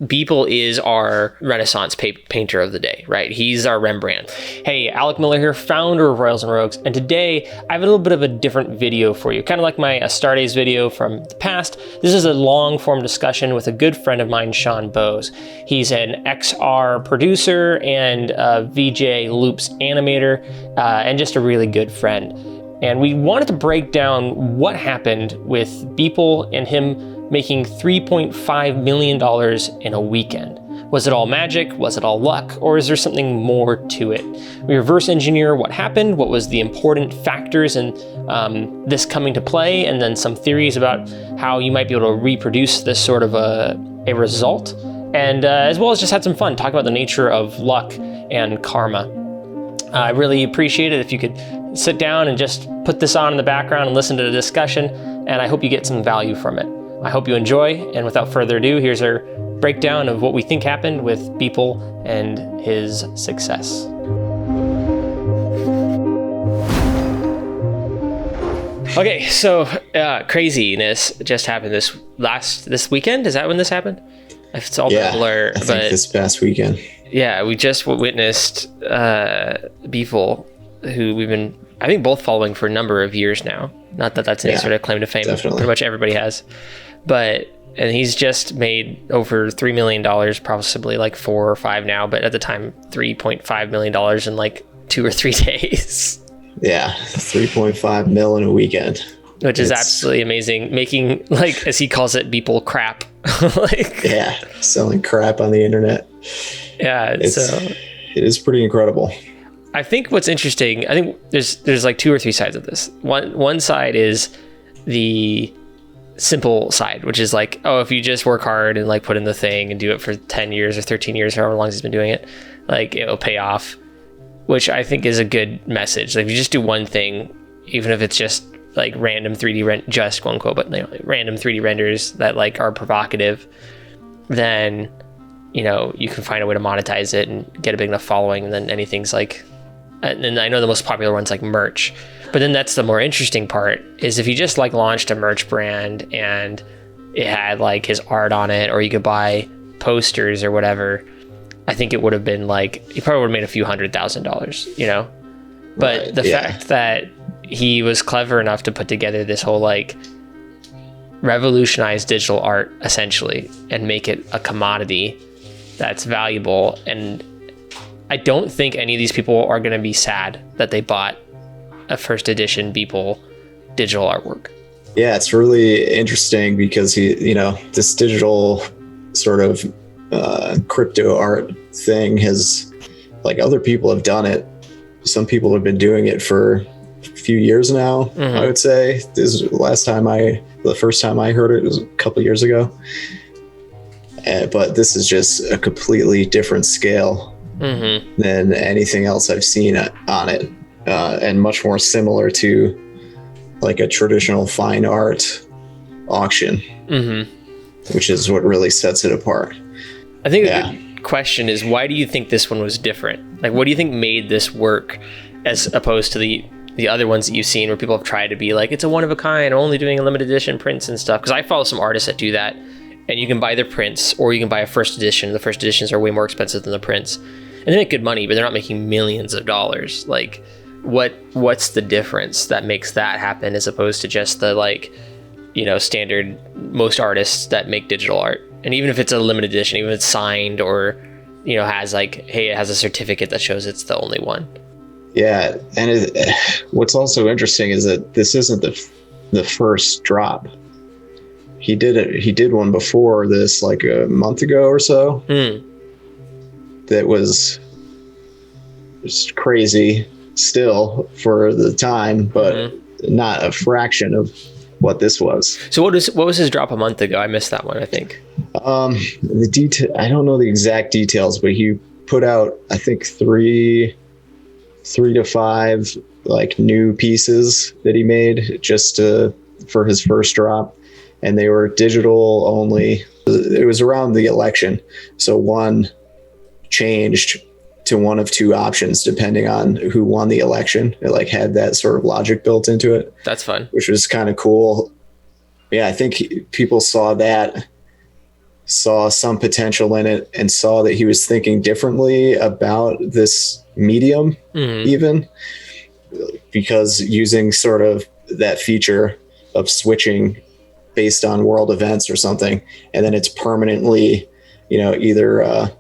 Beeple is our Renaissance painter of the day, right? He's our Rembrandt. Hey, Alec Miller here, founder of Royals and Rogues, and today I have a little bit of a different video for you, kind of like my Astartes video from the past. This is a long-form discussion with a good friend of mine, Sean Bowes. He's an XR producer and a VJ Loops animator, and just a really good friend. And we wanted to break down what happened with Beeple and him making $3.5 million in a weekend. Was it all magic? Was it all luck? Or is there something more to it? We reverse engineer what happened, what was the important factors in this coming to play, and then some theories about how you might be able to reproduce this sort of a result. And as well as just had some fun, talking about the nature of luck and karma. I really appreciate it if you could sit down and just put this on in the background and listen to the discussion, and I hope you get some value from it. I hope you enjoy, and without further ado, here's our breakdown of what we think happened with Beeple and his success. Okay, so craziness just happened this weekend. Is that when this happened? It's all a blur. I think this past weekend. Yeah, we just witnessed Beeple, who we've been, I think, both following for a number of years now. Not that that's any sort of claim to fame. Definitely. Pretty much everybody has. And he's just made over $3 million, possibly like 4 or 5 now, but at the time, $3.5 million in like 2 or 3 days. Yeah, 3.5 mil in a weekend. Which is absolutely amazing. Making, like, as he calls it, Beeple crap. Selling crap on the internet. Yeah, it is pretty incredible. I think what's interesting, I think there's like 2 or 3 sides of this. One side is the simple side, which is like, oh, if you just work hard and like put in the thing and do it for 10 years or 13 years, however long he's been doing it, like it'll pay off, which I think is a good message. Like if you just do one thing, even if it's just like random 3D just quote unquote, but random 3D renders that like are provocative, then you can find a way to monetize it and get a big enough following, and then anything's like, and I know the most popular one's like merch, but then that's the more interesting part, is if you just like launched a merch brand and it had like his art on it, or you could buy posters or whatever, I think it would have been like, he probably would have made a few $100,000, but the fact that he was clever enough to put together this whole like revolutionize digital art essentially and make it a commodity that's valuable. And I don't think any of these people are going to be sad that they bought a first edition Beeple digital artwork. Yeah, it's really interesting because this digital sort of crypto art thing has, like, other people have done it. Some people have been doing it for a few years now. Mm-hmm. I would say this is the first time I heard it was a couple years ago. But this is just a completely different scale than anything else I've seen on it, and much more similar to like a traditional fine art auction, which is what really sets it apart. I think the good question is, why do you think this one was different? Like, what do you think made this work as opposed to the other ones that you've seen where people have tried to be like, it's a one of a kind, only doing a limited edition prints and stuff? Because I follow some artists that do that, and you can buy their prints, or you can buy a first edition. The first editions are way more expensive than the prints, and they make good money, but they're not making millions of dollars. Like, what's the difference that makes that happen as opposed to just the standard most artists that make digital art? And even if it's a limited edition, even if it's signed or has like, hey, it has a certificate that shows it's the only one. Yeah, and what's also interesting is that this isn't the first drop. He did one before this, like a month ago or so. That was just crazy still for the time, but not a fraction of what this was. So what was his drop a month ago? I missed that one, I think. I don't know the exact details, but he put out, I think, 3 to 5 like new pieces that he made just for his first drop, and they were digital only. It was around the election, so one changed to one of 2 options depending on who won the election. It like had that sort of logic built into it. That's fun. Which was kind of cool. Yeah, I think people saw that saw some potential in it and saw that he was thinking differently about this medium, even because using sort of that feature of switching based on world events or something, and then it's permanently, either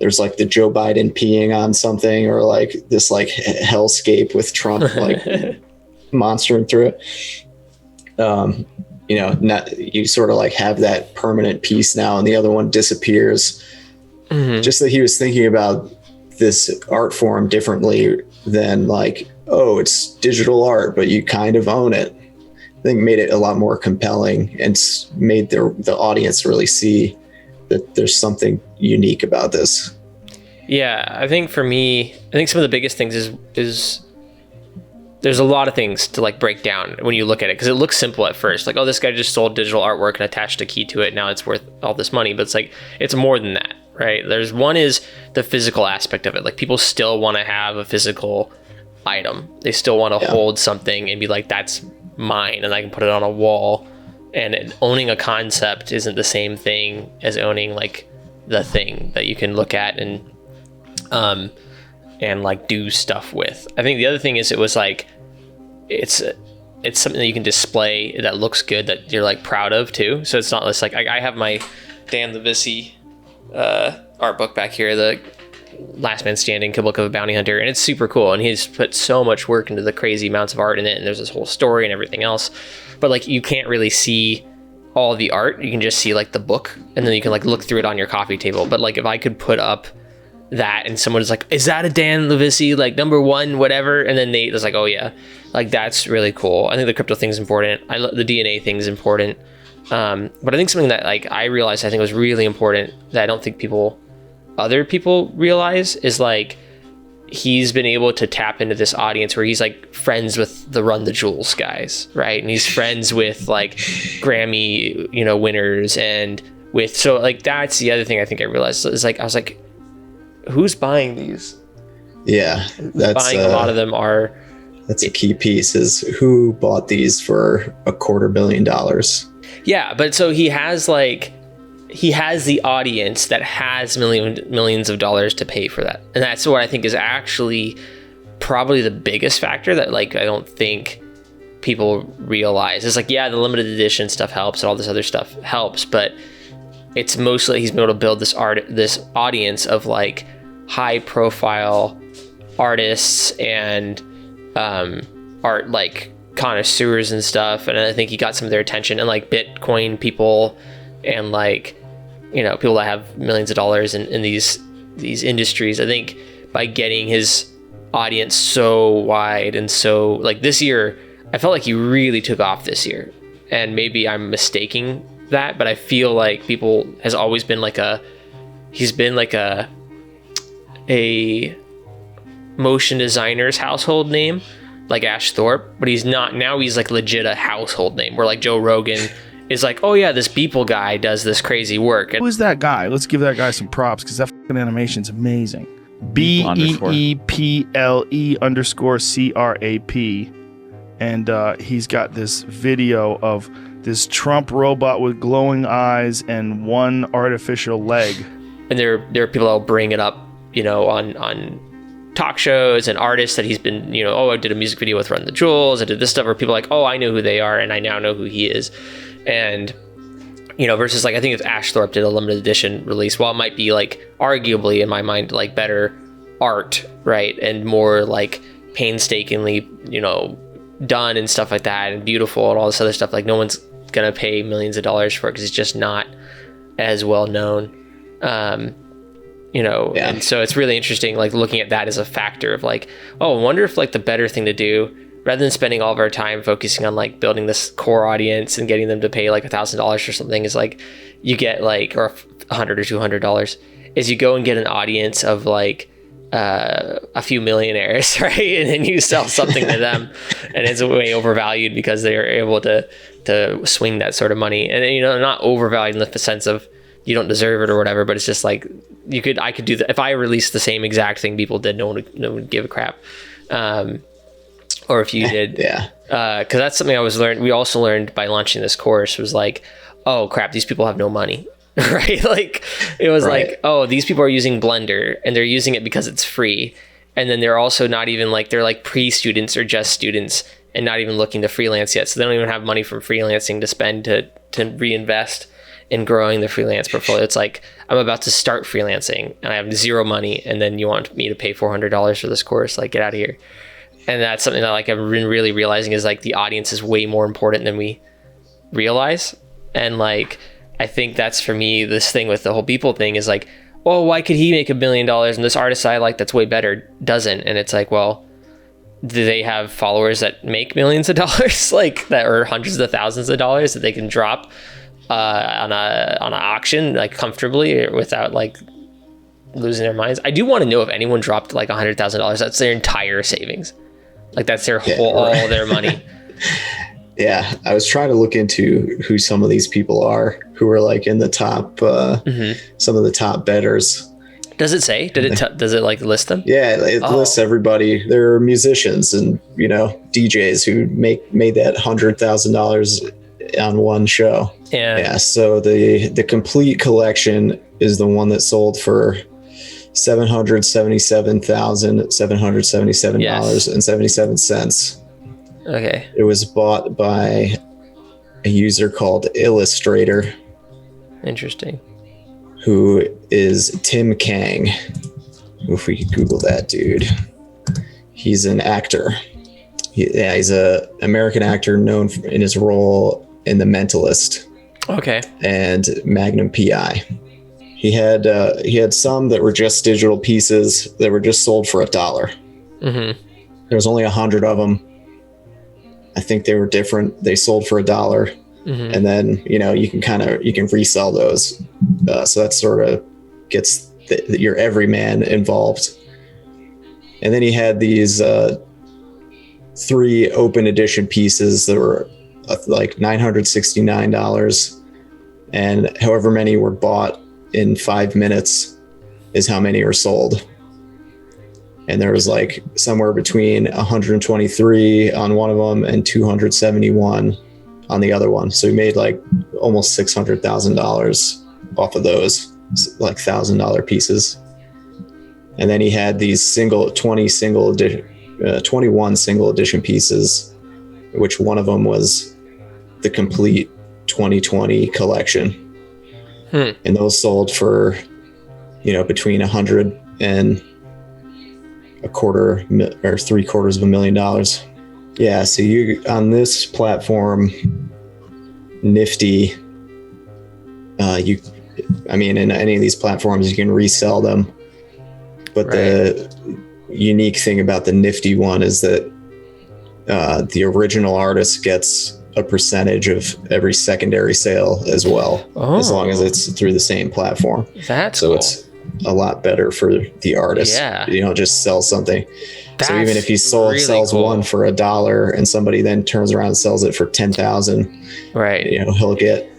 there's like the Joe Biden peeing on something, or like this like hellscape with Trump like monstering through it. You sort of like have that permanent piece now, and the other one disappears. Just that he was thinking about this art form differently than like, oh, it's digital art, but you kind of own it. I think made it a lot more compelling and made the audience really see that there's something unique about this. Yeah, I think for me, some of the biggest things is there's a lot of things to like break down when you look at it, because it looks simple at first, like, oh, this guy just sold digital artwork and attached a key to it, now it's worth all this money. But it's like, it's more than that, right? There's one is the physical aspect of it. Like, people still want to have a physical item. They still want to hold something and be like, that's mine, and I can put it on a wall. And owning a concept isn't the same thing as owning like the thing that you can look at and like do stuff with. I think the other thing is, it was like, it's something that you can display that looks good, that you're like proud of too. So it's not just like, I have my Dan Levisi art book back here, the Last Man Standing, Book of a Bounty Hunter, and it's super cool, and he's put so much work into the crazy amounts of art in it, and there's this whole story and everything else. But like, you can't really see all the art, you can just see like the book, and then you can like look through it on your coffee table. But like, if I could put up that and someone's like, is that a Dan Levisi, like #1 whatever, and then it's like, oh yeah, like that's really cool. I think the crypto thing's important. The DNA thing's important. But I think something that like I realized I think was really important that I don't think other people realize is like, he's been able to tap into this audience where he's like friends with the Run the Jewels guys, right? And he's friends with like Grammy, winners, and so like, that's the other thing I think I realized is like, I was like, who's buying these? Yeah, that's buying a lot of them are. That's a key piece, is who bought these for $250 million. Yeah, but so he has the audience that has millions of dollars to pay for that, and that's what I think is actually probably the biggest factor that like I don't think people realize. It's like, yeah, the limited edition stuff helps and all this other stuff helps, but it's mostly he's been able to build this audience of like high profile artists and art like connoisseurs and stuff, and I think he got some of their attention, and like Bitcoin people and like people that have millions of dollars in these industries. I think by getting his audience so wide, and so like this year I felt like he really took off this year, and maybe I'm mistaking that, but I feel like Beeple has always been like he's been like a motion designer's household name, like Ash Thorpe, but he's not. Now he's like legit a household name, where like Joe Rogan is like, oh yeah, this Beeple guy does this crazy work. Who is that guy? Let's give that guy some props, because that fucking animation's amazing. BEEPLE_CRAP. And he's got this video of this Trump robot with glowing eyes and one artificial leg. And there are people that will bring it up, on talk shows, and artists that he's been, oh, I did a music video with Run the Jewels, I did this stuff, where people are like, oh, I know who they are, and I now know who he is. And versus like, I think if Ash Thorpe did a limited edition release, while it might be like arguably in my mind like better art, right, and more like painstakingly done and stuff like that, and beautiful and all this other stuff, like no one's gonna pay millions of dollars for it, because it's just not as well known. And so it's really interesting, like looking at that as a factor of like, oh, I wonder if like the better thing to do, rather than spending all of our time focusing on like building this core audience and getting them to pay like $1,000 for something, is like you get like, or $100 or $200, is you go and get an audience of like a few millionaires, right? And then you sell something to them, and it's way overvalued because they're able to swing that sort of money, and not overvalued in the sense of you don't deserve it or whatever, but it's just like I could do that if I released the same exact thing people did. No one would give a crap. Or if you did, yeah. Because that's something we also learned by launching this course, was like, oh crap, these people have no money. right? Like it was Right. like, oh, these people are using Blender and they're using it because it's free. And then they're also not even like, they're like pre-students or just students and not even looking to freelance yet. So they don't even have money from freelancing to spend to reinvest in growing the freelance portfolio. It's like, I'm about to start freelancing and I have zero money. And then you want me to pay $400 for this course? Like, get out of here. And that's something that like I've been really realizing is like the audience is way more important than we realize. And like, I think that's for me, this thing with the whole Beeple thing is like, oh, why could he make $1 million and this artist I like that's way better doesn't? And it's like, well, do they have followers that make millions of dollars, like that, or hundreds of thousands of dollars that they can drop on an auction like comfortably without like losing their minds? I do want to know if anyone dropped like $100,000. That's their entire savings. Like that's their whole all their money. Yeah, I was trying to look into who some of these people are who are like in the top, some of the top bettors. Does it say? Does it like list them? Yeah, it lists everybody. There are musicians and DJs who made that $100,000 on one show. Yeah. So the complete collection is the one that sold for $777,777.77. Okay. It was bought by a user called Illustrator. Interesting. Who is Tim Kang. If we could Google that dude. He's an actor. He's a American actor known in his role in The Mentalist. Okay. And Magnum PI. He had some that were just digital pieces that were just sold for $1. Mm-hmm. There was only 100 of them. I think they were different. They sold for $1. Mm-hmm. And then, you can resell those. So that sort of gets your everyman involved. And then he had these 3 open edition pieces that were like $969. And however many were bought in 5 minutes is how many are sold. And there was like somewhere between 123 on one of them and 271 on the other one. So he made like almost $600,000 off of those, like $1,000 pieces. And then he had these 21 single edition pieces, which one of them was the complete 2020 collection. And those sold for, between $100 and $250,000 or $750,000. Yeah, so you on this platform, Nifty, in any of these platforms you can resell them. But right. The unique thing about the Nifty one is that the original artist gets a percentage of every secondary sale as well, as long as it's through the same platform. That's so cool. It's a lot better for the artist. Yeah. You don't just sell something. That's so even if he sells cool. one for $1 and somebody then turns around and sells it for $10,000, right? He'll get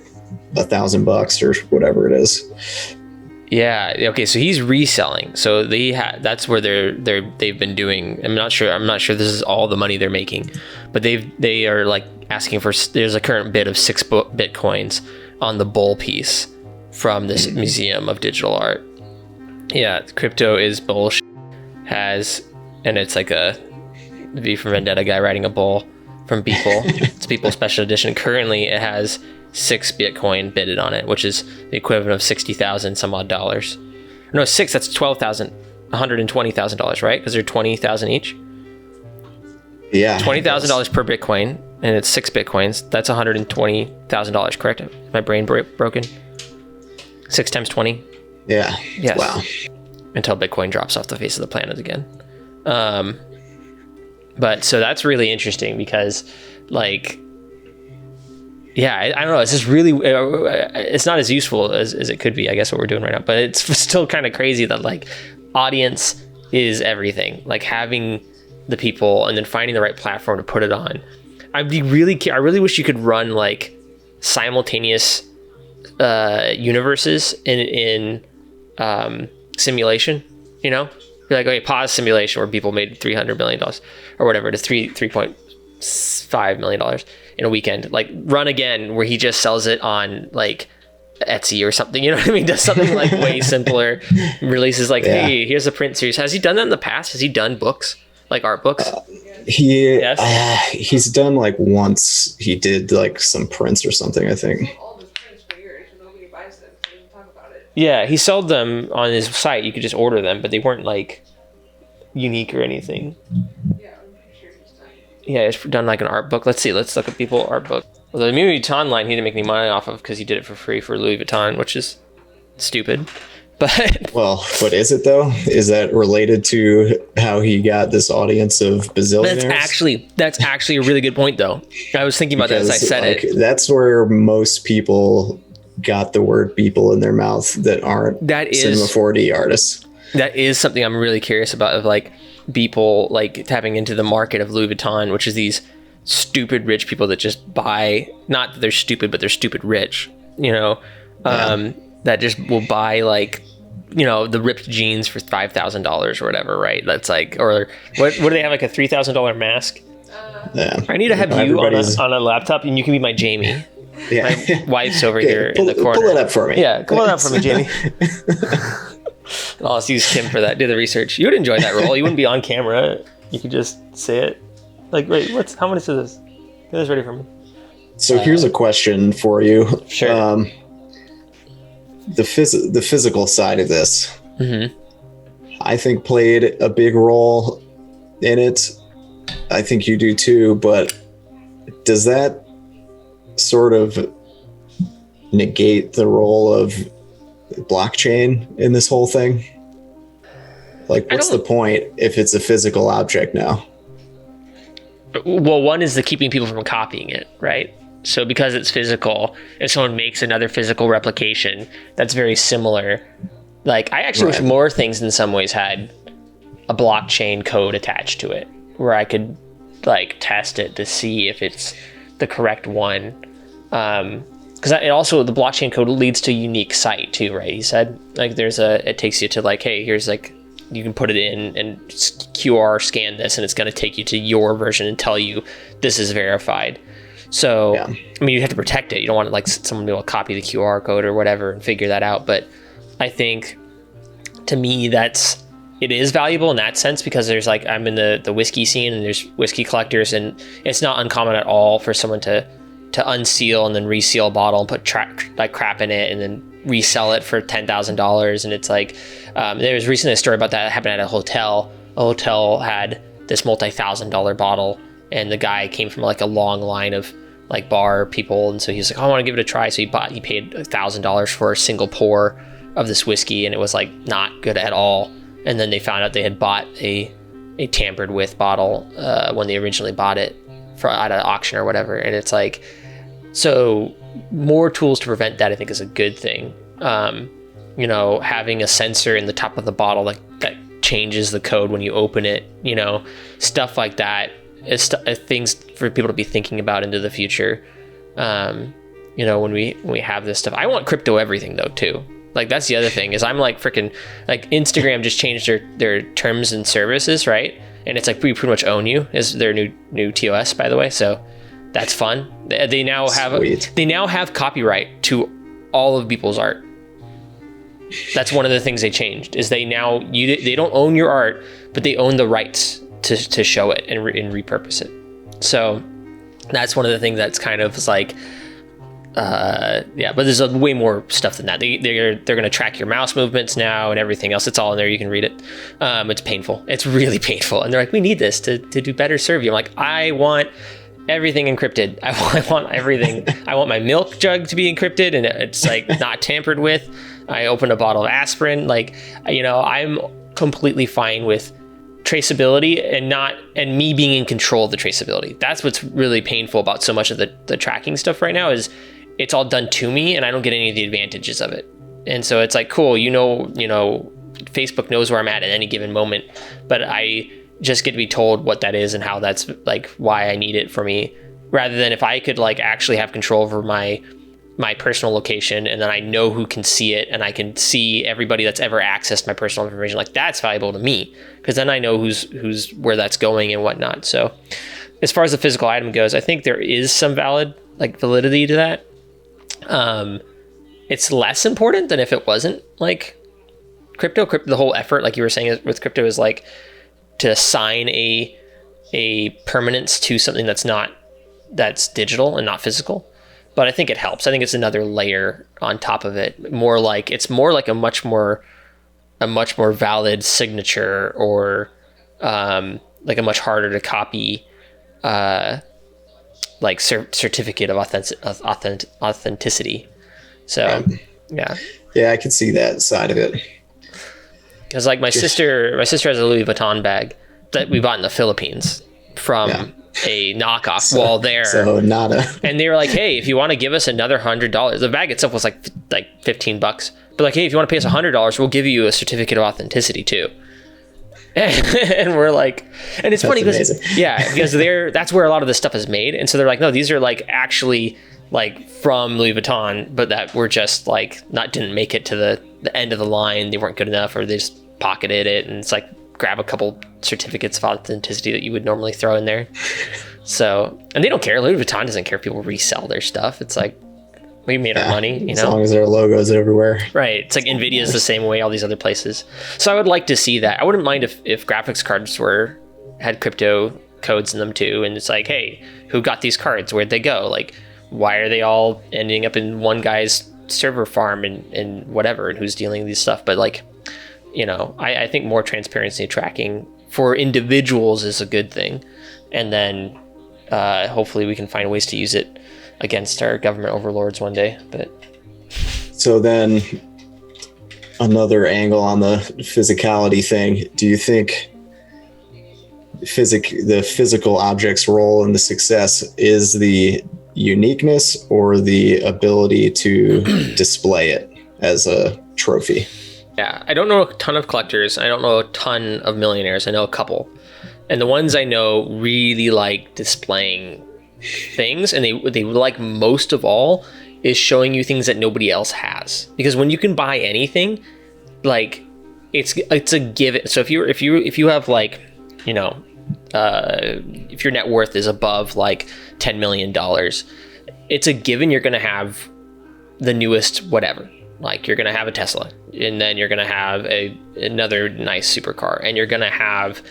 $1,000 or whatever it is. Yeah. Okay. So he's reselling. So that's where they've been doing. I'm not sure this is all the money they're making, but they are like asking for. There's a current bid of 6 Bitcoins on the bull piece from this Museum of Digital Art. Yeah, crypto is bullshit. And it's like a V for Vendetta guy riding a bull from Beeple. It's Beeple Special Edition. Currently, it has 6 Bitcoin bidded on it, which is the equivalent of $60,000 some odd dollars. No, 6. That's $120,000, right? Because they're 20,000 each. Yeah, $20,000 per Bitcoin, and it's 6 Bitcoins. That's $120,000, correct? Is my brain broken? 6 times 20. Yeah. Yes. Wow. Until Bitcoin drops off the face of the planet again. But so that's really interesting because, like, yeah, I don't know. It's just really, it's not as useful as it could be, I guess, what we're doing right now. But it's still kind of crazy that, like, audience is everything. Like, having the people and then finding the right platform to put it on. I really wish you could run, like, simultaneous universes in simulation, You're like, okay, pause simulation where people made $300 million or whatever it is, $3.5 million in a weekend. Like, run again where he just sells it on, like, Etsy or something, you know what I mean? Does something like way simpler, releases like, Yeah. hey, here's a print series. Has he done that in the past? Has he done books, like art books? He's done like once. He did like some prints or something, I think. All of his prints for years, and nobody buys them, so we can talk about it. Yeah, he sold them on his site. You could just order them, but they weren't like unique or anything. Yeah, I'm pretty sure he's done. Yeah, he's done like an art book. Let's see. Let's look at Beeple art book. Well, the Louis Vuitton line he didn't make any money off of because he did it for free for Louis Vuitton, which is stupid. But Well, but is it though? Is that related to how he got this audience of bazillionaires? that's actually a really good point, though. I was thinking about that as I said it. That's where most people got the word Beeple in their mouth that aren't Cinema 4D artists. That is something I'm really curious about, of like Beeple like tapping into the market of Louis Vuitton, which is these stupid rich people that just buy, not that they're stupid, but they're stupid rich, you know, that just will buy like, you know, the ripped jeans for $5,000 or whatever, right? That's like, or what do they have, like a $3,000 mask? Yeah. I need to have you on a laptop, and you can be my Jamie. Yeah. My wife's over here in the corner. Pull it up for me. Yeah, pull it up for me, Jamie. I'll just use Kim for that. Do the research. You would enjoy that role. You wouldn't be on camera. You could just say it. Like, wait, how much is this? Get this ready for me. So here's a question for you. Sure. The physical side of this, Mm-hmm. I think played a big role in it. I think you do too, but does that sort of negate the role of blockchain in this whole thing? Like, what's the point if it's a physical object now? Well, one is the keeping people from copying it, right? So because it's physical, if someone makes another physical replication that's very similar, like I actually wish more things in some ways had a blockchain code attached to it, where I could like test it to see if it's the correct one. Because it also, the blockchain code leads to a unique site too, right? He said like it takes you to like, hey, here's like, you can put it in and QR scan this, and it's going to take you to your version and tell you this is verified. So, I mean, you have to protect it. You don't want like someone to be able to copy the QR code or whatever and figure that out. But I think, to me, it is valuable in that sense, because there's like, I'm in the whiskey scene, and there's whiskey collectors, and it's not uncommon at all for someone to unseal and then reseal a bottle and put crap in it and then resell it for $10,000. And it's like, there was recently a story about that happened at a hotel. A hotel had this multi-$1,000 bottle, and the guy came from like a long line of like bar people, and so he's like, oh, I want to give it a try. So he paid $1,000 for a single pour of this whiskey, and it was like not good at all. And then they found out they had bought a tampered with bottle when they originally bought it at an auction or whatever. And it's like, so more tools to prevent that, I think, is a good thing. You know, having a sensor in the top of the bottle that changes the code when you open it, you know, stuff like that is things for people to be thinking about into the future. You know, when we have this stuff, I want crypto everything though too. Like, that's the other thing, is I'm like freaking, like, Instagram just changed their terms and services, right? And it's like, we pretty much own you, is their new TOS, by the way. So that's fun. They now have copyright to all of Beeple's art. That's one of the things they changed, is they don't own your art, but they own the rights to show it and repurpose it. So that's one of the things that's kind of like, but there's way more stuff than that. They're going to track your mouse movements now and everything else. It's all in there. You can read it. It's painful. It's really painful. And they're like, we need this to do better serve you. I'm like, I want everything encrypted. I want everything. I want my milk jug to be encrypted, and it's like not tampered with. I opened a bottle of aspirin. Like, you know, I'm completely fine with traceability and me being in control of the traceability. That's what's really painful about so much of the tracking stuff right now, is it's all done to me and I don't get any of the advantages of it. And so it's like, cool, you know, Facebook knows where I'm at any given moment, but I just get to be told what that is and how that's like why I need it for me, rather than if I could like actually have control over my personal location, and then I know who can see it, and I can see everybody that's ever accessed my personal information. Like, that's valuable to me, because then I know who's where that's going and whatnot. So as far as the physical item goes, I think there is some validity to that. it's less important than if it wasn't like crypto. The whole effort, like you were saying with crypto, is like to assign a permanence to something that's digital and not physical. But I think it helps. I think it's another layer on top of it. It's more like a much more valid signature, or like a much harder to copy like certificate of authenticity. So yeah, I can see that side of it. Because like my sister has a Louis Vuitton bag that we bought in the Philippines from a knockoff wall there. So and they were like, hey, if you want to give us another $100, the bag itself was like $15, but like, hey, if you want to pay us $100, we'll give you a certificate of authenticity too. And we're like, and it's funny because that's where a lot of this stuff is made. And so they're like, no, these are like actually like from Louis Vuitton, but that were just like didn't make it to the end of the line. They weren't good enough, or they just pocketed it. And it's like, grab a couple certificates of authenticity that you would normally throw in there. So, and they don't care. Louis Vuitton doesn't care if people resell their stuff. It's like, we made our money, you know? As long as there are logos everywhere. Right. It's like NVIDIA's the same way, all these other places. So I would like to see that. I wouldn't mind if graphics cards had crypto codes in them too. And it's like, hey, who got these cards? Where'd they go? Like, why are they all ending up in one guy's server farm and whatever, and who's dealing with these stuff? But like, you know, I think more transparency tracking for individuals is a good thing. And then hopefully we can find ways to use it against our government overlords one day. But so then another angle on the physicality thing, do you think the physical object's role in the success is the uniqueness or the ability to display it as a trophy? Yeah, I don't know a ton of collectors. I don't know a ton of millionaires. I know a couple. And the ones I know really like displaying things, and they like most of all is showing you things that nobody else has. Because when you can buy anything, like it's a given. So if you have like, you know, if your net worth is above like $10 million, it's a given you're going to have the newest whatever. Like you're going to have a Tesla, and then you're going to have another nice supercar, and you're going to have,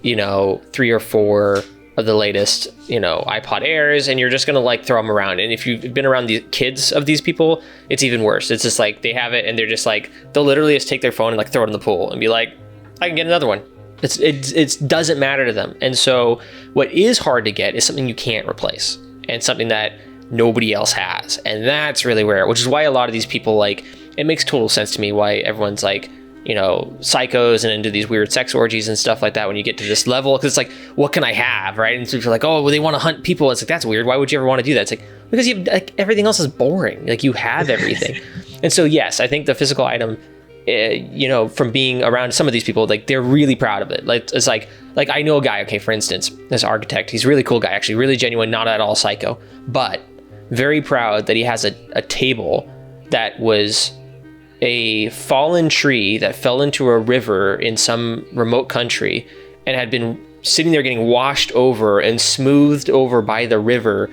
you know, 3 or 4 of the latest, you know, iPod Airs, and you're just going to like throw them around. And if you've been around the kids of these people, it's even worse. It's just like they have it and they're just like, they'll literally just take their phone and like throw it in the pool and be like, I can get another one. It doesn't matter to them. And so what is hard to get is something you can't replace, and something that nobody else has. And that's really rare, which is why a lot of these people, like, it makes total sense to me why everyone's like, you know, psychos and into these weird sex orgies and stuff like that when you get to this level, because it's like, what can I have, right? And so you're like, oh, well, they want to hunt people. It's like, that's weird. Why would you ever want to do that? It's like, because you have, like, everything else is boring. Like, you have everything. And so yes, I think the physical item, you know, from being around some of these people, like, they're really proud of it. Like, it's like I know a guy, okay, for instance, this architect, he's a really cool guy, actually, really genuine, not at all psycho, but very proud that he has a table that was a fallen tree that fell into a river in some remote country and had been sitting there getting washed over and smoothed over by the river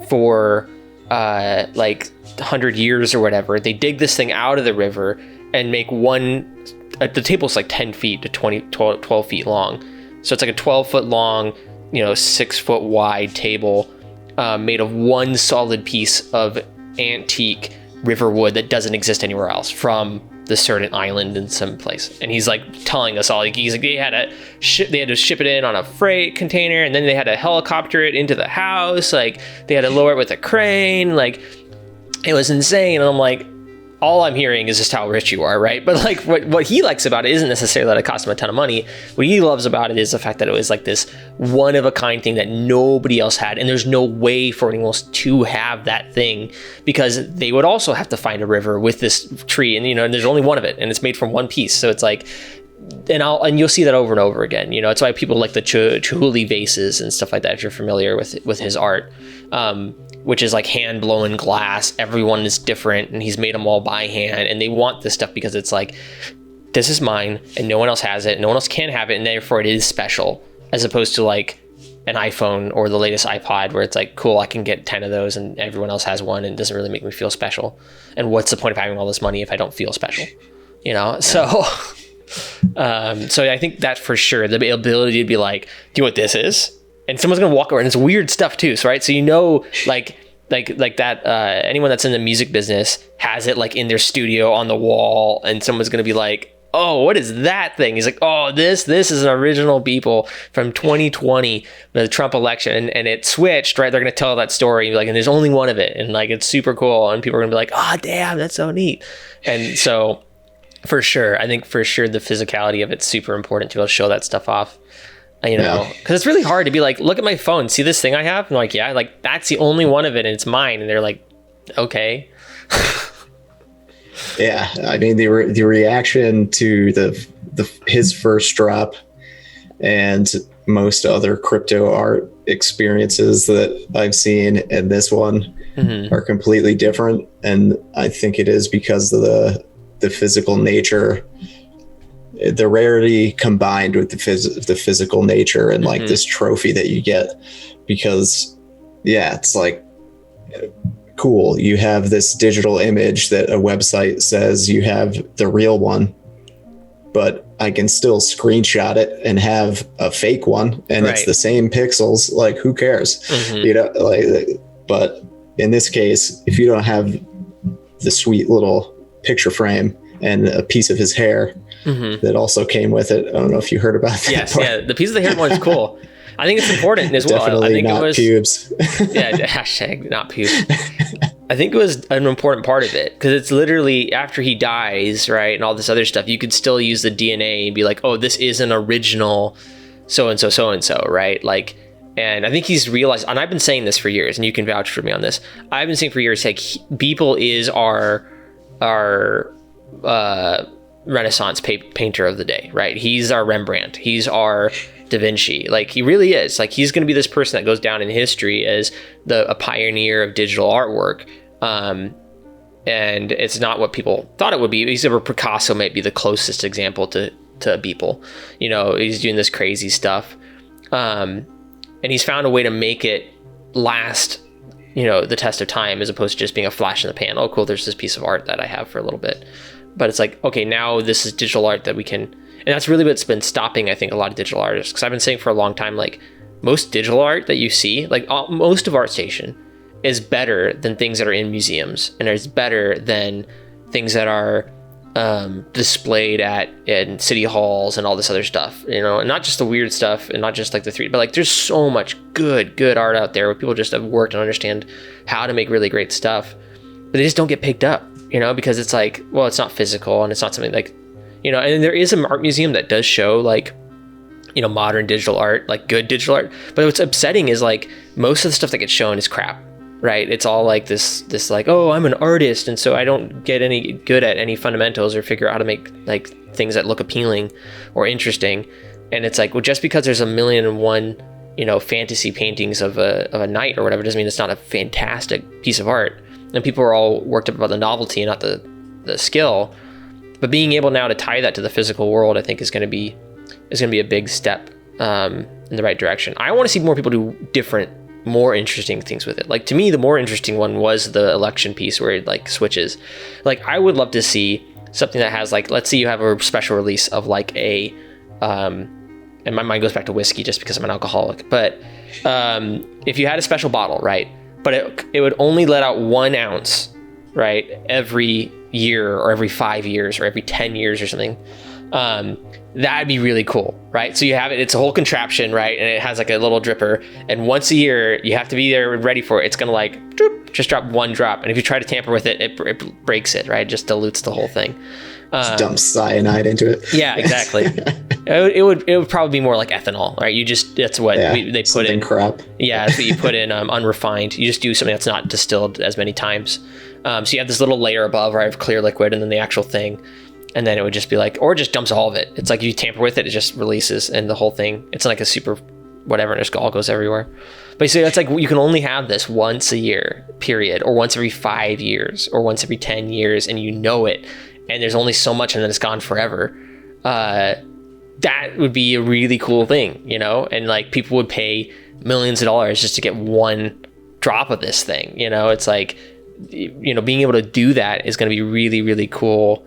for like 100 years or whatever. They dig this thing out of the river and make the table's like 10 feet to 12 feet long. So it's like a 12-foot long, you know, 6-foot wide table made of one solid piece of antique river wood that doesn't exist anywhere else, from the certain island in some place. And he's like telling us all, like, he's like, they had to ship it in on a freight container, and then they had to helicopter it into the house, like they had to lower it with a crane, like it was insane. And I'm like, all I'm hearing is just how rich you are, right? But like what he likes about it isn't necessarily that it cost him a ton of money. What he loves about it is the fact that it was like this one of a kind thing that nobody else had, and there's no way for anyone else to have that thing, because they would also have to find a river with this tree, and you know, and there's only one of it, and it's made from one piece. So it's like, and you'll see that over and over again. You know, it's why people like the Chihuly vases and stuff like that, if you're familiar with his art. Which is like hand blown glass. Everyone is different, and he's made them all by hand, and they want this stuff because it's like, this is mine and no one else has it, no one else can have it, and therefore it is special, as opposed to like an iPhone or the latest iPod where it's like, cool, I can get 10 of those and everyone else has one and it doesn't really make me feel special. And what's the point of having all this money if I don't feel special? You know? Yeah. So I think that for sure, the ability to be like, do you know what this is? And someone's going to walk over, and it's weird stuff too. So, right. So, you know, like that, anyone that's in the music business has it like in their studio on the wall, and someone's going to be like, oh, what is that thing? He's like, oh, this is an original Beeple from 2020, the Trump election, and it switched, right? They're going to tell that story, like, and there's only one of it, and like, it's super cool, and people are going to be like, oh, damn, that's so neat. And so, for sure, I think for sure the physicality of it's super important to be able to show that stuff off, you know, because it's really hard to be like, look at my phone, see this thing I have? And like, yeah, like, that's the only one of it, and it's mine. And they're like, okay. Yeah, I mean the reaction to his first drop and most other crypto art experiences that I've seen and this one are completely different, and I think it is because of the physical nature, the rarity combined with the physical nature, and like this trophy that you get, because it's like, cool, you have this digital image that a website says you have the real one, but I can still screenshot it and have a fake one, and it's the same pixels. Like, who cares? You know, like, but in this case, if you don't have the sweet little picture frame and a piece of his hair that also came with it, I don't know if you heard about that. Yes, yeah, the piece of the hair one is cool. I think it's important as well. Definitely I think not it was pubes. hashtag not pubes. I think it was an important part of it, because it's literally after he dies, right, and all this other stuff, you could still use the DNA and be like, oh, this is an original so-and-so, right? Like, and I think he's realized, and I've been saying this for years, and you can vouch for me on this, I've been saying for years, like, Beeple is our Renaissance painter of the day, right? He's our Rembrandt. He's our Da Vinci. Like, he really is. Like, he's going to be this person that goes down in history as a pioneer of digital artwork. And it's not what people thought it would be. Picasso might be the closest example to Beeple. You know, he's doing this crazy stuff. And he's found a way to make it last, you know, the test of time, as opposed to just being a flash in the pan. Oh, cool, there's this piece of art that I have for a little bit. But it's like, okay, now this is digital art that we can, and that's really what's been stopping, I think, a lot of digital artists. Because I've been saying for a long time, like, most digital art that you see, like most of ArtStation, is better than things that are in museums, and is better than things that are displayed in city halls and all this other stuff, you know, and not just the weird stuff, and not just like the 3D, but like, there's so much good art out there where people just have worked and understand how to make really great stuff, but they just don't get picked up, you know, because it's like, well, it's not physical, and it's not something like, you know, and there is an art museum that does show, like, you know, modern digital art, like good digital art, but what's upsetting is, like, most of the stuff that gets shown is crap, right? It's all like this like, oh, I'm an artist, and so I don't get any good at any fundamentals or figure out how to make like things that look appealing or interesting. And it's like, well, just because there's 1,000,001, you know, fantasy paintings of a knight or whatever, doesn't mean it's not a fantastic piece of art. And people are all worked up about the novelty and not the skill. But being able now to tie that to the physical world, I think is going to be a big step in the right direction. I want to see more people do different, more interesting things with it. Like, to me, the more interesting one was the election piece where it like switches. Like, I would love to see something that has, like, let's say you have a special release of like a and my mind goes back to whiskey just because I'm an alcoholic, but if you had a special bottle, right, but it would only let out 1 ounce, right, every year or every 5 years or every 10 years or something, that'd be really cool, right? So you have it's a whole contraption, right, and it has like a little dripper, and once a year you have to be there ready for it. It's gonna like just drop 1 drop, and if you try to tamper with it, it breaks it, right? It just dilutes the whole thing. Just dump cyanide into it. Yeah, exactly. it would probably be more like ethanol, right? That's what they put in. Crap. Yeah, that's what you put in unrefined. You just do something that's not distilled as many times. So you have this little layer above, right, of clear liquid, and then the actual thing. And then it would just be like, or it just dumps all of it. It's like you tamper with it, it just releases, and the whole thing, it's like a super whatever, and it all goes everywhere. But so that's like, you can only have this once a year, period, or once every 5 years, or once every 10 years, and you know it, and there's only so much, and then it's gone forever. That would be a really cool thing, you know? And like, people would pay millions of dollars just to get one drop of this thing. You know, it's like, you know, being able to do that is going to be really, really cool.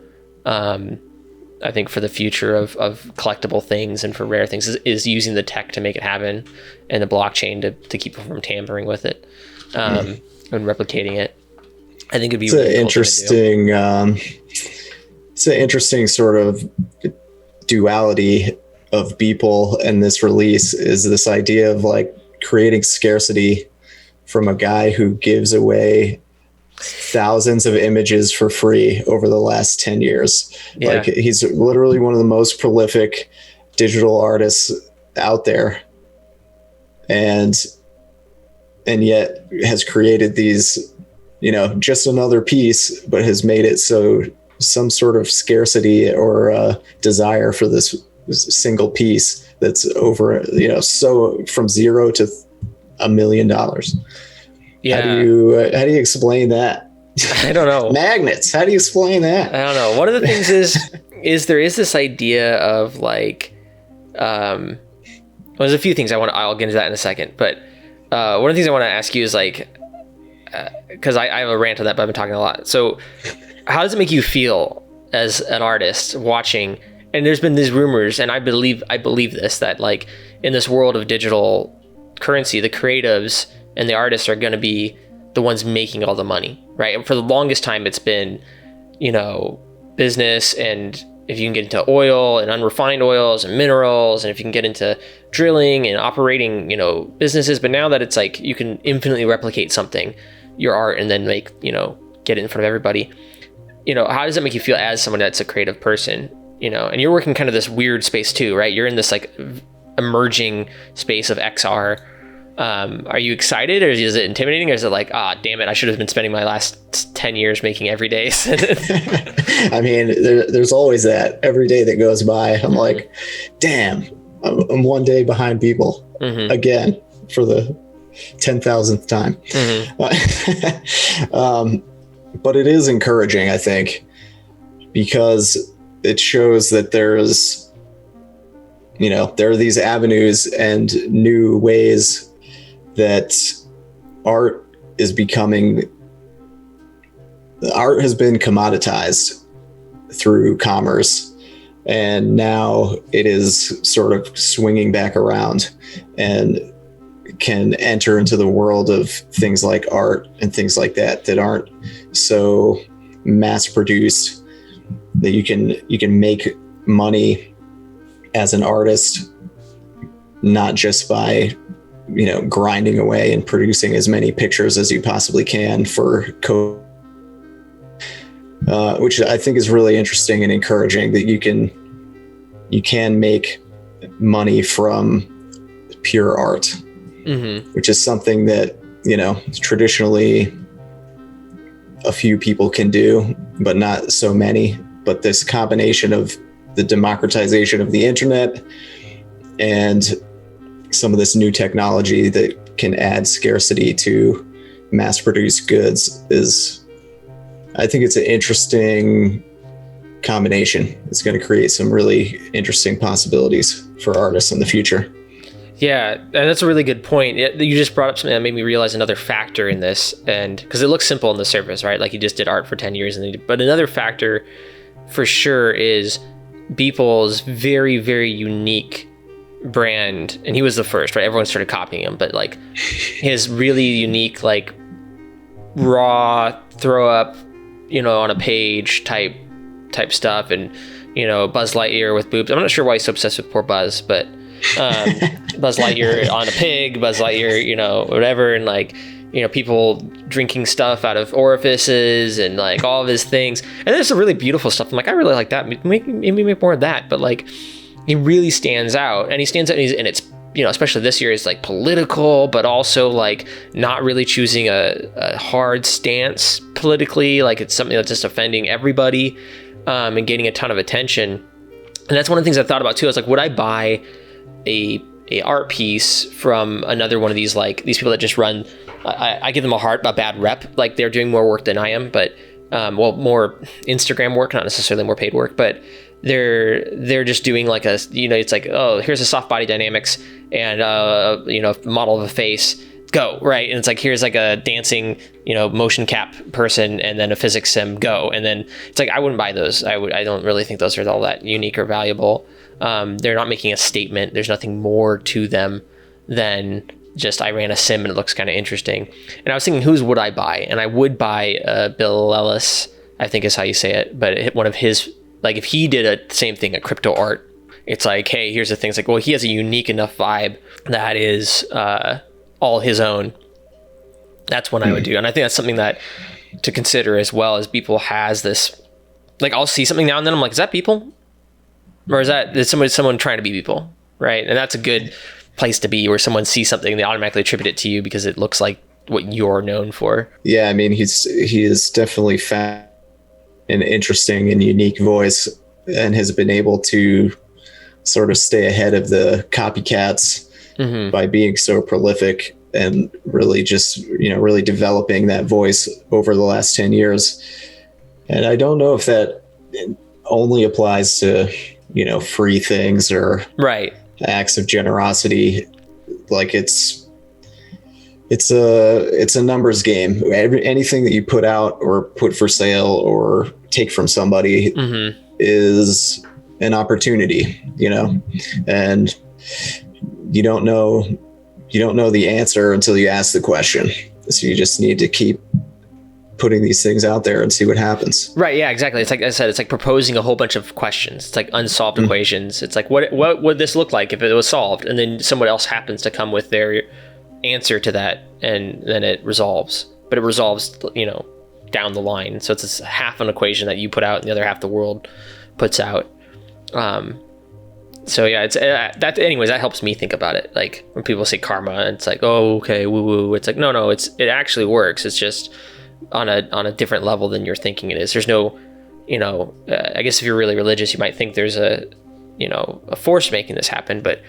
I think for the future of collectible things and for rare things is using the tech to make it happen, and the blockchain to keep people from tampering with it, and replicating it. I think it'd be it's really an interesting. It's an interesting sort of duality of Beeple and this release is this idea of like creating scarcity from a guy who gives away thousands of images for free over the last 10 years. Yeah. Like he's literally one of the most prolific digital artists out there. And yet has created these, you know, just another piece, but has made it so some sort of scarcity or desire for this single piece that's over, you know, so from $0 to $1 million. Yeah. How do you explain that? I don't know. Magnets. How do you explain that? I don't know. One of the things is there is this idea of like, well, there's a few things I'll get into that in a second, but one of the things I want to ask you is like, because I have a rant on that, but I've been talking a lot. So how does it make you feel as an artist watching? And there's been these rumors, and I believe this, that like in this world of digital currency, the creatives and the artists are going to be the ones making all the money, right? And for the longest time, it's been, you know, business, and if you can get into oil and unrefined oils and minerals, and if you can get into drilling and operating, you know, businesses. But now that it's like you can infinitely replicate something, your art, and then make, you know, get it in front of everybody, you know, how does it make you feel as someone that's a creative person, you know? And you're working kind of this weird space too, right? You're in this like emerging space of XR. Are you excited, or is it intimidating, or is it like, damn it, I should have been spending my last 10 years making every day? I mean, there's always that. Every day that goes by, I'm like, damn, I'm one day behind people again for the 10,000th time. But it is encouraging, I think, because it shows that there's, you know, there are these avenues and new ways that art has been commoditized through commerce, and now it is sort of swinging back around and can enter into the world of things like art and things like that aren't so mass produced, that you can make money as an artist, not just by, you know, grinding away and producing as many pictures as you possibly can for which I think is really interesting and encouraging, that you can make money from pure art, which is something that, you know, traditionally a few people can do, but not so many. But this combination of the democratization of the internet and some of this new technology that can add scarcity to mass-produced goods is, I think it's an interesting combination. It's going to create some really interesting possibilities for artists in the future. Yeah, and that's a really good point. You just brought up something that made me realize another factor in this, and because it looks simple on the surface, right? Like you just did art for 10 years, but another factor for sure is Beeple's very, very unique brand, and he was the first, right? Everyone started copying him, but like his really unique, like raw throw up, you know, on a page type stuff, and you know, Buzz Lightyear with boobs. I'm not sure why he's so obsessed with poor Buzz, but Buzz Lightyear on a pig, Buzz Lightyear, you know, whatever, and like, you know, people drinking stuff out of orifices and like all of his things, and there's some really beautiful stuff. I'm like, I really like that. Maybe make more of that. But like, he really stands out, and he stands out, and it's, you know, especially this year, is like political, but also like not really choosing a hard stance politically. Like it's something that's just offending everybody, and getting a ton of attention. And that's one of the things I thought about too. I was like, would I buy a art piece from another one of these, like these people that just run, I give them a bad rep, like they're doing more work than I am, but well, more Instagram work, not necessarily more paid work, but they're just doing like a, you know, it's like, oh, here's a soft body dynamics, and model of a face, go, right? And it's like, here's like a dancing, motion cap person, and then a physics sim, go. And then it's like, I wouldn't buy those. I don't really think those are all that unique or valuable. They're not making a statement. There's nothing more to them than just, I ran a sim and it looks kind of interesting. And I was thinking, whose would I buy? And I would buy Bill Ellis, I think is how you say it, but one of his, like, if he did a same thing, a crypto art, it's like, hey, here's the thing. It's like, well, he has a unique enough vibe that is all his own. That's what I would do. And I think that's something that to consider as well, as Beeple has this, like, I'll see something now and then, I'm like, is that Beeple? Or is someone trying to be Beeple? Right? And that's a good place to be, where someone sees something, they automatically attribute it to you because it looks like what you're known for. Yeah, I mean, he is definitely found an interesting and unique voice, and has been able to sort of stay ahead of the copycats by being so prolific, and really just, really developing that voice over the last 10 years. And I don't know if that only applies to, free things or right acts of generosity. Like, it's a numbers game. Anything that you put out or put for sale or take from somebody is an opportunity, and you don't know the answer until you ask the question. So you just need to keep putting these things out there and see what happens. Right. Yeah, exactly. It's like I said, it's like proposing a whole bunch of questions. It's like unsolved equations. It's like, what would this look like if it was solved? And then someone else happens to come with their answer to that, and then it resolves. But it resolves, down the line. So it's this half an equation that you put out and the other half the world puts out. So yeah, it's that. Anyways, that helps me think about it. Like, when people say karma, it's like, oh, okay, woo woo. It's like, no, it actually works. It's just on a different level than you're thinking it is. There's no, I guess if you're really religious, you might think there's a force making this happen. But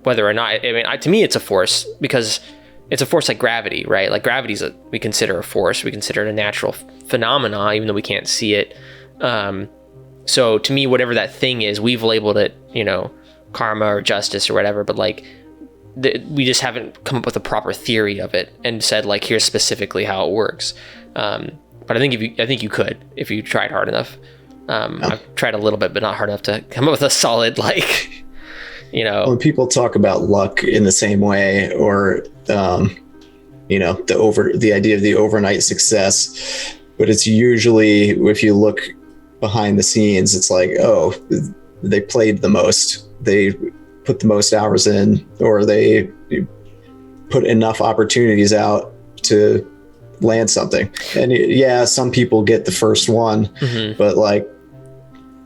whether or not, I mean, to me, it's a force, because it's a force like gravity, right? Like, gravity's we consider a force. We consider it a natural phenomena, even though we can't see it. So to me, whatever that thing is, we've labeled it, karma or justice or whatever, but like, we just haven't come up with a proper theory of it and said, like, here's specifically how it works. But I think you could, if you tried hard enough. I've tried a little bit, but not hard enough to come up with a solid, like, When people talk about luck in the same way, or the idea of the overnight success, but it's usually, if you look behind the scenes, it's like, oh, they played the most, they put the most hours in, or they put enough opportunities out to land something. And yeah, some people get the first one, but like,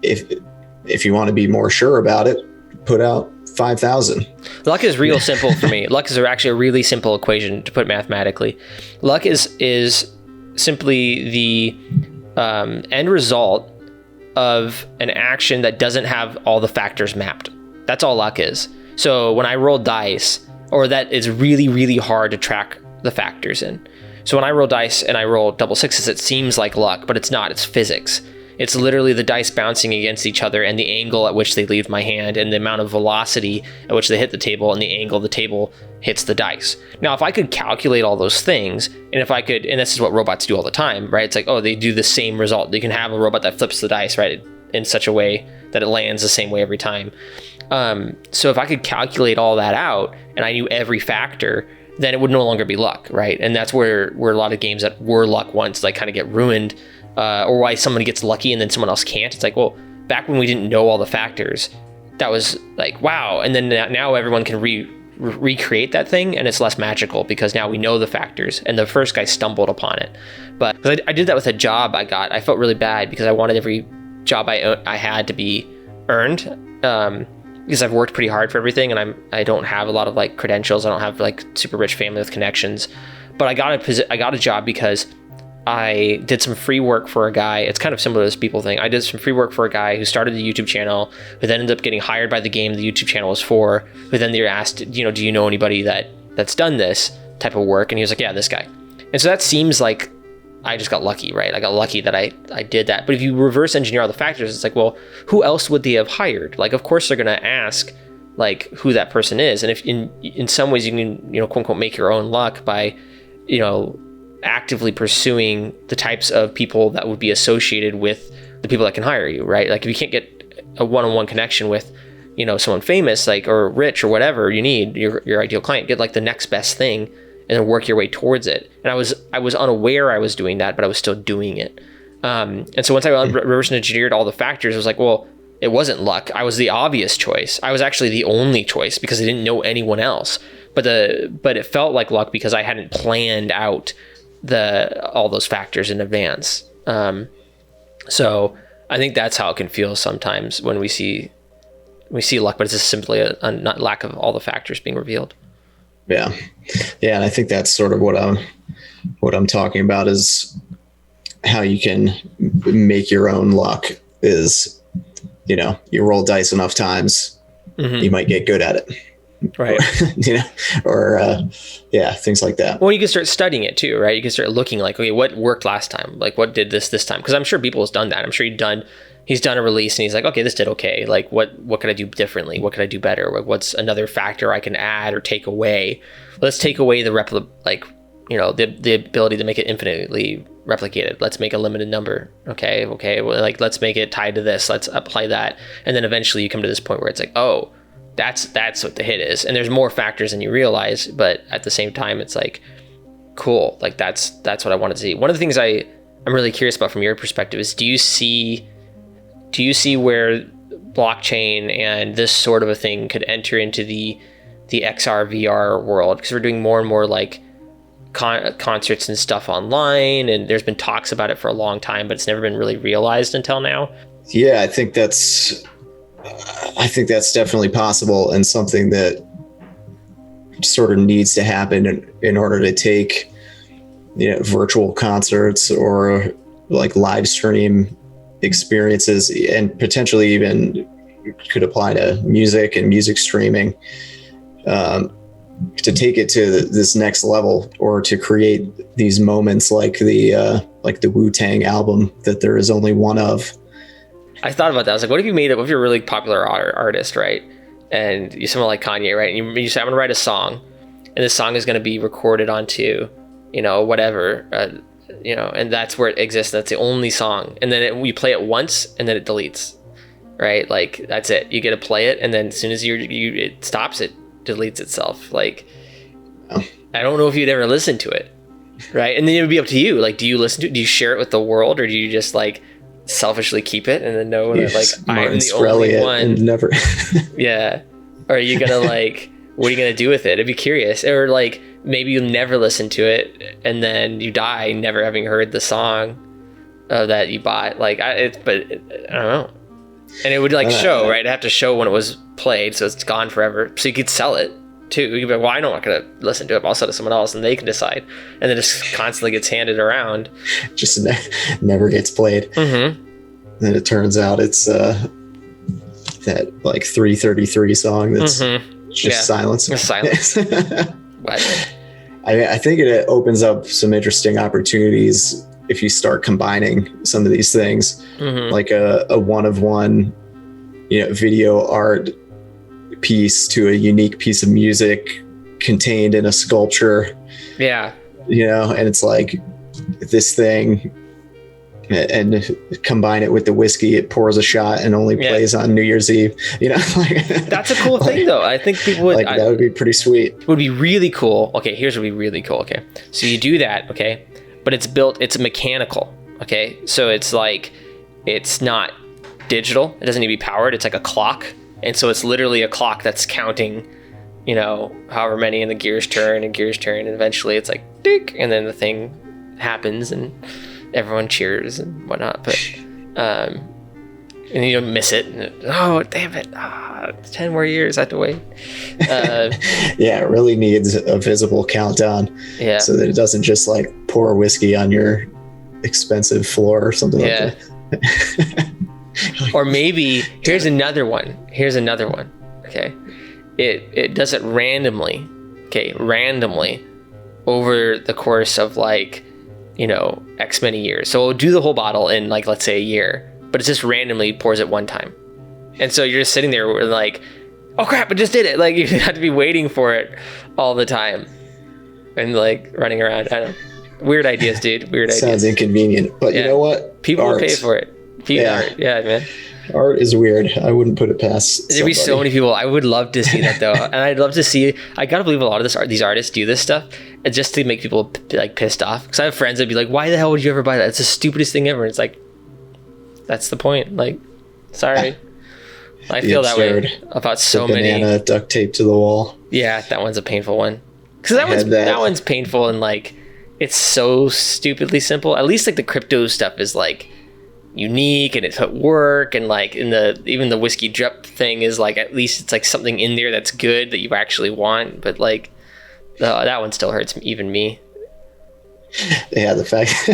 if you want to be more sure about it, put out 5,000. Luck is real simple for me. Luck is actually a really simple equation to put mathematically. Luck is simply the end result of an action that doesn't have all the factors mapped. That's all luck is. So when I roll dice, or that it's really, really hard to track the factors in. So when I roll dice and I roll double sixes, it seems like luck, but it's not. It's physics. It's literally the dice bouncing against each other, and the angle at which they leave my hand, and the amount of velocity at which they hit the table, and the angle the table hits the dice. Now, if I could calculate all those things, and this is what robots do all the time, right? It's like, oh, they do the same result. You can have a robot that flips the dice, right, in such a way that it lands the same way every time. So if I could calculate all that out, and I knew every factor, then it would no longer be luck, right? And that's where a lot of games that were luck once, like, kind of get ruined. Or why somebody gets lucky and then someone else can't. It's like, well, back when we didn't know all the factors, that was like, wow. And then now everyone can recreate that thing, and it's less magical because now we know the factors, and the first guy stumbled upon it. But I did that with a job I got. I felt really bad because I wanted every job I had to be earned, because I've worked pretty hard for everything, and I don't have a lot of like credentials. I don't have like super rich family with connections. But I got a job because I did some free work for a guy. It's kind of similar to this Beeple thing. I did some free work for a guy who started a YouTube channel, who then ended up getting hired by the game the YouTube channel was for, who then they were asked, do you know anybody that's done this type of work? And he was like, yeah, this guy. And so that seems like I just got lucky, right? I got lucky that I did that. But if you reverse engineer all the factors, it's like, well, who else would they have hired? Like, of course they're going to ask like who that person is. And if in some ways you can, quote unquote, make your own luck by, actively pursuing the types of people that would be associated with the people that can hire you, right? Like if you can't get a one-on-one connection with, someone famous, like, or rich or whatever you need, your ideal client, get like the next best thing and then work your way towards it. And I was unaware I was doing that, but I was still doing it. And so once I reverse engineered all the factors, I was like, well, it wasn't luck. I was the obvious choice. I was actually the only choice because I didn't know anyone else. But it felt like luck because I hadn't planned out all those factors in advance. So I think that's how it can feel sometimes when we see luck, but it's just simply a lack of all the factors being revealed. Yeah. And I think that's sort of what I'm talking about is how you can make your own luck is, you roll dice enough times, you might get good at it. Right. Or things like that. Well, you can start studying it too, right? You can start looking like, okay, what worked last time? Like what did this time? Because I'm sure Beeple has done that. I'm sure he's done a release and he's like, okay, this did okay. Like what could I do differently? What could I do better? What's another factor I can add or take away? Let's take away the the ability to make it infinitely replicated. Let's make a limited number. Okay. Well, like let's make it tied to this. Let's apply that. And then eventually you come to this point where it's like, oh, that's what the hit is. And there's more factors than you realize, but at the same time, it's like, cool. Like that's what I wanted to see. One of the things I'm really curious about from your perspective is, do you see where blockchain and this sort of a thing could enter into the XR VR world? Because we're doing more and more like concerts and stuff online, and there's been talks about it for a long time, but it's never been really realized until now. Yeah, I think that's definitely possible, and something that sort of needs to happen in order to take, virtual concerts or like live stream experiences, and potentially even could apply to music and music streaming, to take it to this next level, or to create these moments like the Wu-Tang album that there is only one of. I thought about that. I was like, what if you made it? What if you're a really popular artist, right? And you're someone like Kanye, right? And you say, I'm going to write a song, and this song is going to be recorded onto, whatever, and that's where it exists. That's the only song. And then you play it once, and then it deletes, right? Like, that's it. You get to play it, and then as soon as it stops, it deletes itself. Like, I don't know if you'd ever listen to it, right? And then it would be up to you. Like, do you listen to it? Do you share it with the world, or do you just like selfishly keep it and then know that like I'm the only one? And never. Yeah. Or are you gonna like, what are you gonna do with it? I'd be curious. Or like maybe you never listen to it and then you die never having heard the song that you bought. Like I don't know. And it would like show, right? It'd have to show when it was played, so it's gone forever. So you could sell it too. You could be like, well, I'm not gonna listen to it, but I'll sell it to someone else and they can decide. And then it just constantly gets handed around. Just never gets played. Mm-hmm. And it turns out it's that like 333 song that's just silence. Silence. What? I think it opens up some interesting opportunities if you start combining some of these things, like a one-of-one, video art piece to a unique piece of music contained in a sculpture. Yeah. And it's like this thing, and combine it with the whiskey, it pours a shot and only plays on New Year's Eve. That's a cool thing though. I think people would, that would be pretty sweet. Would be really cool. Okay, here's what would be really cool. Okay, so you do that. Okay, but it's mechanical. Okay, so it's like, it's not digital. It doesn't need to be powered. It's like a clock, and so it's literally a clock that's counting, however many, and the gears turn, and eventually it's like dick, and then the thing happens and everyone cheers and whatnot, but and you don't miss it. Oh, damn it. 10 more years I have to wait. Yeah, it really needs a visible countdown. Yeah. So that it doesn't just like pour whiskey on your expensive floor or something like that. Or maybe here's another one. Okay. It does it randomly. Okay, randomly over the course of like, X many years. So it'll do the whole bottle in like, let's say a year, but it just randomly pours it one time. And so you're just sitting there with like, oh crap, I just did it. Like you have to be waiting for it all the time and like running around. I don't know. Weird ideas, dude. Weird ideas. Sounds inconvenient, but you know what? People will pay for it. Art. Yeah, man. Art is weird. I wouldn't put it past There'd be so many people. I would love to see that though, and I'd love to see. I gotta believe a lot of these artists do this stuff just to make people like pissed off. Because I have friends that'd be like, "Why the hell would you ever buy that? It's the stupidest thing ever." And it's like, that's the point. Like, sorry, I feel that way about so many. Banana duct tape to the wall. Yeah, that one's a painful one. Because that one's painful and like it's so stupidly simple. At least like the crypto stuff is like unique and it's at work, and like even the whiskey drip thing is like at least it's like something in there that's good that you actually want. But like that one still hurts even me. Yeah, the fact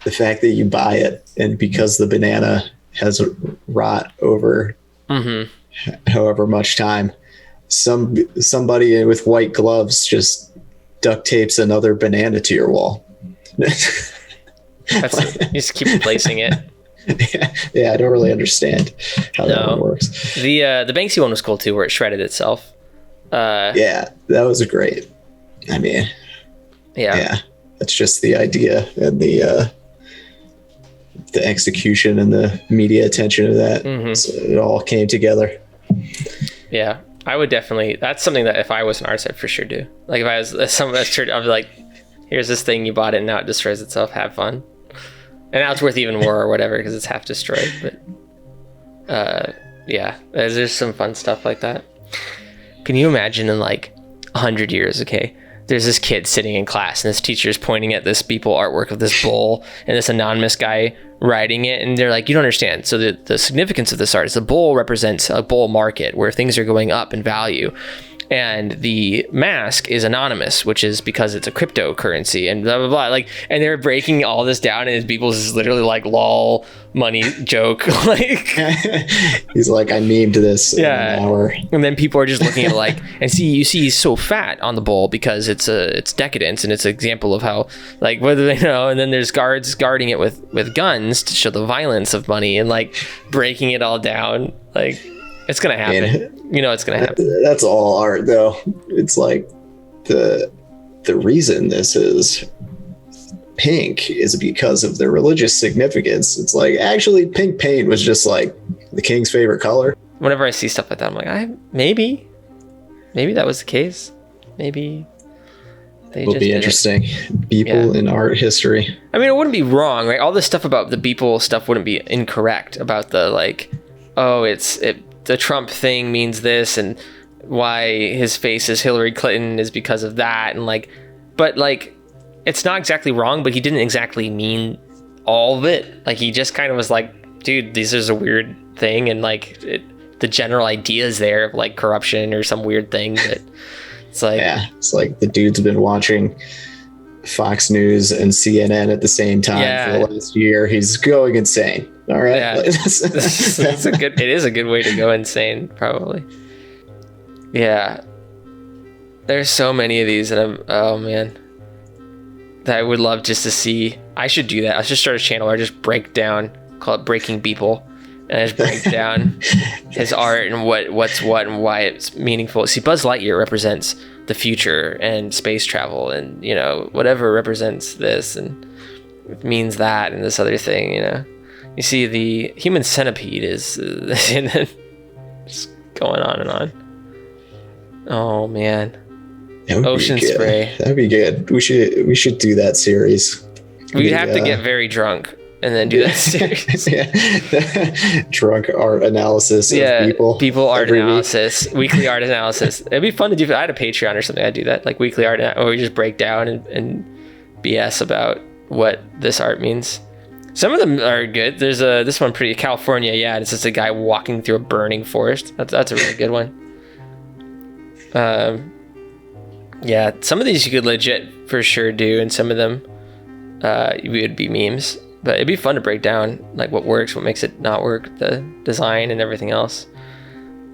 that you buy it and because the banana has rot over however much time, somebody with white gloves just duct tapes another banana to your wall. You just keep replacing it. Yeah, I don't really understand how that one works. The Banksy one was cool too, where it shredded itself. Yeah, that was great. I mean, yeah, it's just the idea and the execution and the media attention of that. So it all came together. Yeah, I would definitely. That's something that if I was an artist, I'd for sure do. Like if I was someone that's church, I'd be like, "Here's this thing you bought it, and now it destroys itself. Have fun." And now it's worth even more or whatever because it's half destroyed. But yeah, there's some fun stuff like that. Can you imagine in like 100 years? Okay, there's this kid sitting in class, and this teacher's pointing at this Beeple artwork of this bull and this anonymous guy writing it, and they're like, "You don't understand." So the significance of this art is the bull represents a bull market where things are going up in value. And the mask is anonymous, which is because it's a cryptocurrency and blah, blah, blah. Like, and they're breaking all this down, and his Beeple's is literally like lol money joke. Like he's like, I memed this in an hour. And then people are just looking at it like, and you see he's so fat on the bull because it's decadence, and it's an example of how like whether they know. And then there's guards guarding it with guns to show the violence of money and like breaking it all down. Like it's gonna happen. You know it's gonna happen. That's all art though. It's like the reason this is pink is because of the religious significance. It's like actually pink paint was just like the king's favorite color. Whenever I see stuff like that, I'm like, maybe that was the case. Maybe they will be interesting. Beeple in art history. I mean, it wouldn't be wrong, right? All this stuff about the Beeple stuff wouldn't be incorrect about the like, oh, the Trump thing means this, and why his face is Hillary Clinton is because of that, and like, but like, it's not exactly wrong, but he didn't exactly mean all of it. Like, he just kind of was like, dude, this is a weird thing, and like, the general idea is there of like corruption or some weird thing, but it's like, yeah, it's like the dude's been watching Fox News and CNN at the same time for the last year. He's going insane. All right. Yeah. It is a good way to go insane, probably. Yeah. There's so many of these, and oh man, that I would love just to see. I should do that. I should start a channel where I just break down, call it Breaking Beeple, and I just break down his art and what's what and why it's meaningful. See, Buzz Lightyear represents the future and space travel, and you know, whatever represents this and it means that, and this other thing, you know. You see, the human centipede is just going on and on. Oh man, Ocean Spray. That'd be good. We should do that series. We'd have to get very drunk and then do that series. Drunk art analysis. People art analysis, weekly art analysis. It'd be fun to do. If I had a Patreon or something, I'd do that, like weekly art, where we just break down and BS about what this art means. Some of them are good. There's this one pretty California. Yeah, it's just a guy walking through a burning forest. That's a really good one. Yeah, some of these you could legit for sure do, and some of them would be memes. But it'd be fun to break down like what works, what makes it not work, the design and everything else.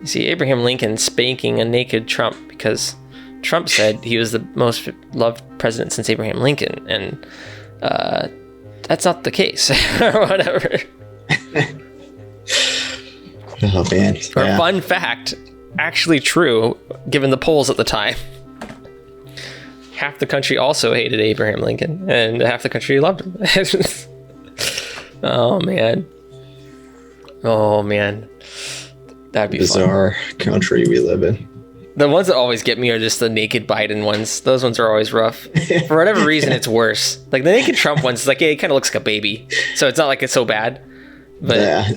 You see Abraham Lincoln spanking a naked Trump because Trump said he was the most loved president since Abraham Lincoln, and that's not the case, or whatever. Oh man! Or fun fact: actually true given the polls at the time. Half the country also hated Abraham Lincoln, and half the country loved him. Oh man. That'd be bizarre country we live in. The ones that always get me are just the naked Biden ones. Those ones are always rough. For whatever reason, it's worse. Like the naked Trump ones, it's like, yeah, he kind of looks like a baby. So it's not like it's so bad. But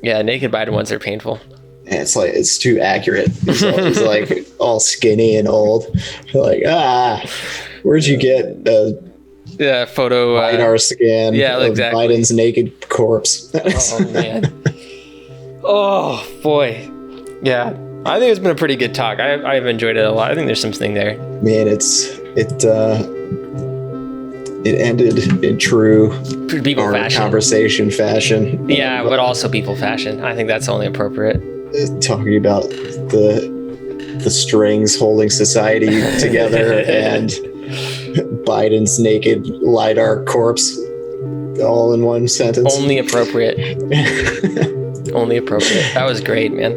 yeah, naked Biden ones are painful. And it's like, it's too accurate. He's like all skinny and old. Like, where'd you get a photo? LiDAR scan of exactly. Biden's naked corpse. Oh, man. Oh, boy. Yeah. I think it's been a pretty good talk. I've enjoyed it a lot. I think there's something there. Man, it ended in true people fashion conversation fashion. Yeah, but also people fashion. I think that's only appropriate. Talking about the strings holding society together and Biden's naked LiDAR corpse all in one sentence. Only appropriate. Only appropriate. That was great, man.